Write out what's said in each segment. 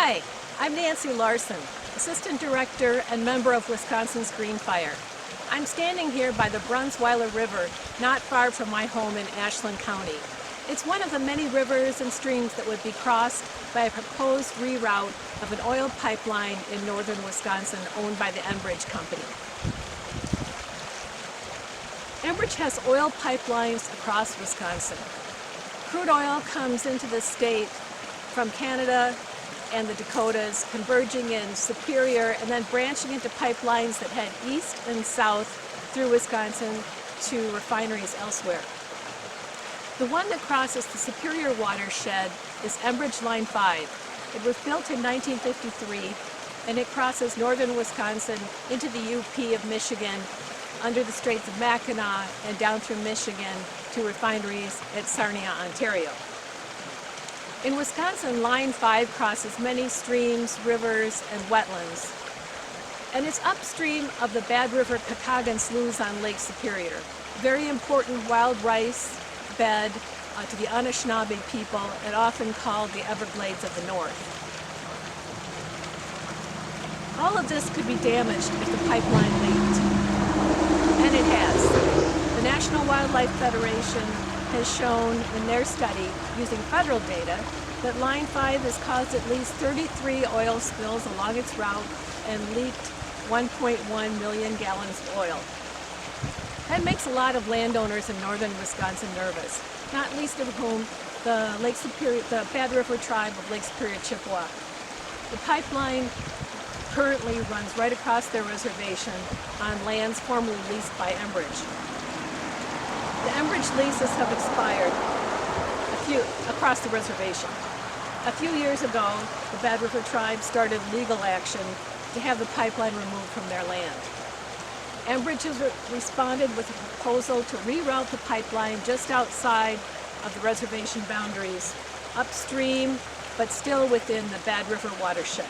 Hi, I'm Nancy Larson, Assistant Director and member of Wisconsin's Green Fire. I'm standing here by the Brunsweiler River, not far from my home in Ashland County. It's one of the many rivers and streams that would be crossed by a proposed reroute of an oil pipeline in northern Wisconsin owned by the Enbridge company. Enbridge has oil pipelines across Wisconsin. Crude oil comes into the state from Canada and the Dakotas, converging in Superior and then branching into pipelines that head east and south through Wisconsin to refineries elsewhere. The one that crosses the Superior watershed is Enbridge Line 5. It was built in 1953 and it crosses northern Wisconsin into the UP of Michigan under the Straits of Mackinac and down through Michigan to refineries at Sarnia, Ontario. In Wisconsin, Line 5 crosses many streams, rivers, and wetlands, and it's upstream of the Bad River Ojibwe sloughs on Lake Superior, very important wild rice bed to the Anishinaabe people and often called the Everglades of the North. All of this could be damaged if the pipeline leaked, and it has. The National Wildlife Federation has shown in their study, using federal data, that Line 5 has caused at least 33 oil spills along its route and leaked 1.1 million gallons of oil. That makes a lot of landowners in northern Wisconsin nervous, not least of whom the Bad River tribe of Lake Superior Chippewa. The pipeline currently runs right across their reservation on lands formerly leased by Enbridge. The Enbridge leases have expired across the reservation. A few years ago, the Bad River tribe started legal action to have the pipeline removed from their land. Enbridge has responded with a proposal to reroute the pipeline just outside of the reservation boundaries, upstream, but still within the Bad River watershed.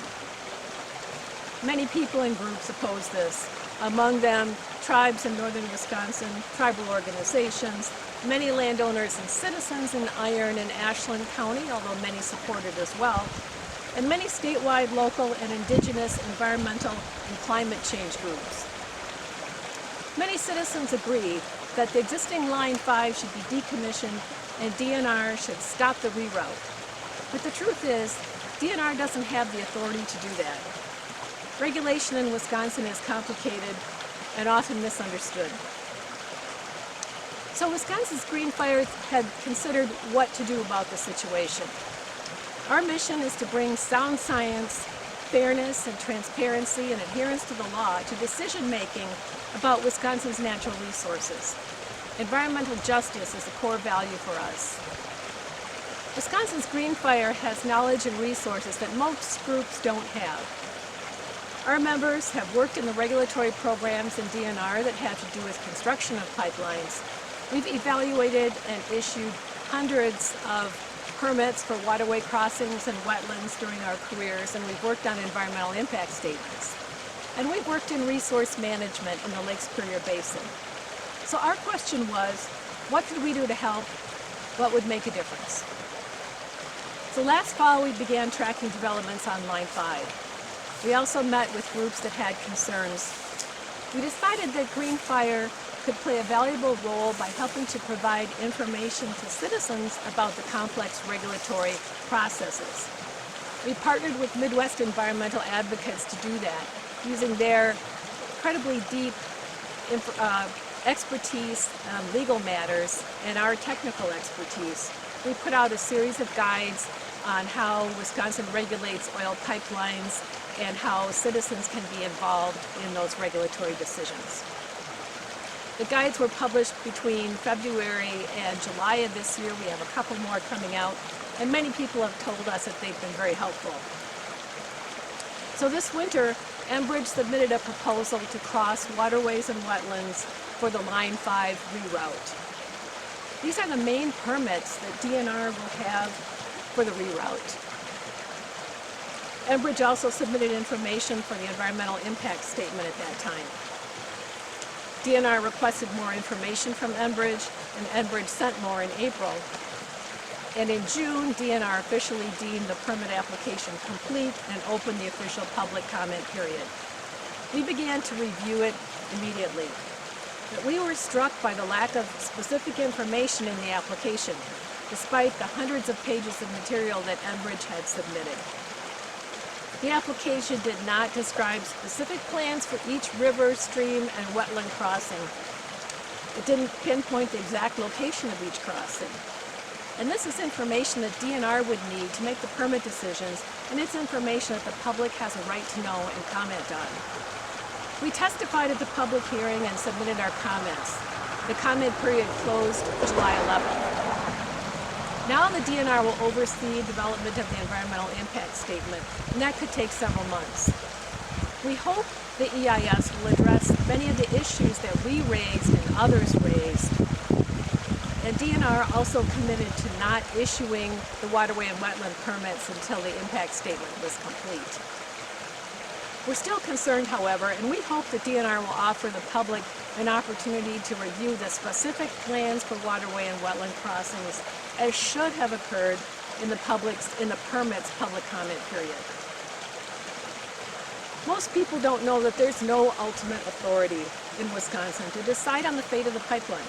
Many people and groups oppose this, among them tribes in northern Wisconsin, tribal organizations, many landowners and citizens in Iron and Ashland County, although many support it as well, and many statewide, local, and indigenous environmental and climate change groups. Many citizens agree that the existing Line 5 should be decommissioned and DNR should stop the reroute. But the truth is, DNR doesn't have the authority to do that. Regulation in Wisconsin is complicated and often misunderstood. So Wisconsin's Green Fire had considered what to do about the situation. Our mission is to bring sound science, fairness and transparency and adherence to the law to decision-making about Wisconsin's natural resources. Environmental justice is a core value for us. Wisconsin's Green Fire has knowledge and resources that most groups don't have. Our members have worked in the regulatory programs in DNR that have to do with construction of pipelines. We've evaluated and issued hundreds of permits for waterway crossings and wetlands during our careers, and we've worked on environmental impact statements. And we've worked in resource management in the Lake Superior Basin. So our question was, what could we do to help? What would make a difference? So last fall we began tracking developments on Line 5. We also met with groups that had concerns. We decided that Green Fire could play a valuable role by helping to provide information to citizens about the complex regulatory processes. We partnered with Midwest environmental advocates to do that, using their incredibly deep expertise on legal matters and our technical expertise. We put out a series of guides on how Wisconsin regulates oil pipelines and how citizens can be involved in those regulatory decisions. The guides were published between February and July of this year. We have a couple more coming out, and many people have told us that they've been very helpful. So this winter, Enbridge submitted a proposal to cross waterways and wetlands for the Line 5 reroute. These are the main permits that DNR will have for the reroute. Enbridge also submitted information for the environmental impact statement at that time. DNR requested more information from Enbridge, and Enbridge sent more in April. And in June, DNR officially deemed the permit application complete and opened the official public comment period. We began to review it immediately, but we were struck by the lack of specific information in the application, despite the hundreds of pages of material that Enbridge had submitted. The application did not describe specific plans for each river, stream, and wetland crossing. It didn't pinpoint the exact location of each crossing. And this is information that DNR would need to make the permit decisions, and it's information that the public has a right to know and comment on. We testified at the public hearing and submitted our comments. The comment period closed July 11th. Now the DNR will oversee development of the environmental impact statement, and that could take several months. We hope the EIS will address many of the issues that we raised and others raised. And DNR also committed to not issuing the waterway and wetland permits until the impact statement was complete. We're still concerned, however, and we hope that DNR will offer the public an opportunity to review the specific plans for waterway and wetland crossings as should have occurred in the permit's public comment period. Most people don't know that there's no ultimate authority in Wisconsin to decide on the fate of the pipeline.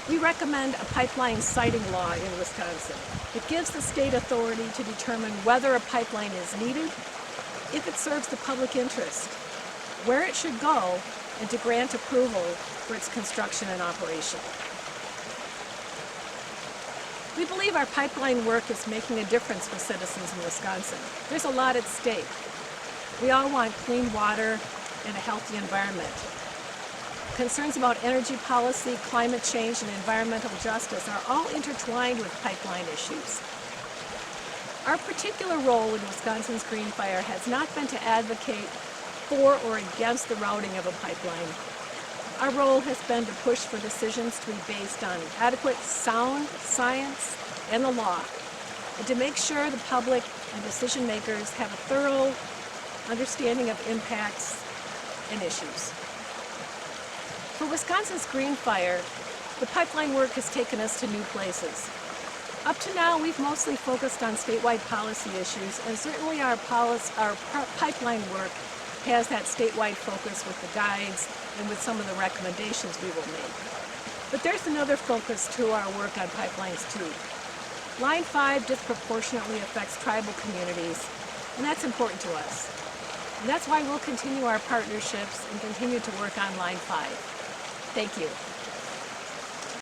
We recommend a pipeline siting law in Wisconsin. It gives the state authority to determine whether a pipeline is needed, if it serves the public interest, where it should go, and to grant approval for its construction and operation. We believe our pipeline work is making a difference for citizens in Wisconsin. There's a lot at stake. We all want clean water and a healthy environment. Concerns about energy policy, climate change, and environmental justice are all intertwined with pipeline issues. Our particular role in Wisconsin's Green Fire has not been to advocate for or against the routing of a pipeline. Our role has been to push for decisions to be based on adequate sound science and the law, and to make sure the public and decision makers have a thorough understanding of impacts and issues. For Wisconsin's Green Fire, the pipeline work has taken us to new places. Up to now, we've mostly focused on statewide policy issues, and certainly our pipeline work has that statewide focus with the guides and with some of the recommendations we will make. But there's another focus to our work on pipelines too. Line 5 disproportionately affects tribal communities, and that's important to us. And that's why we'll continue our partnerships and continue to work on Line 5. Thank you.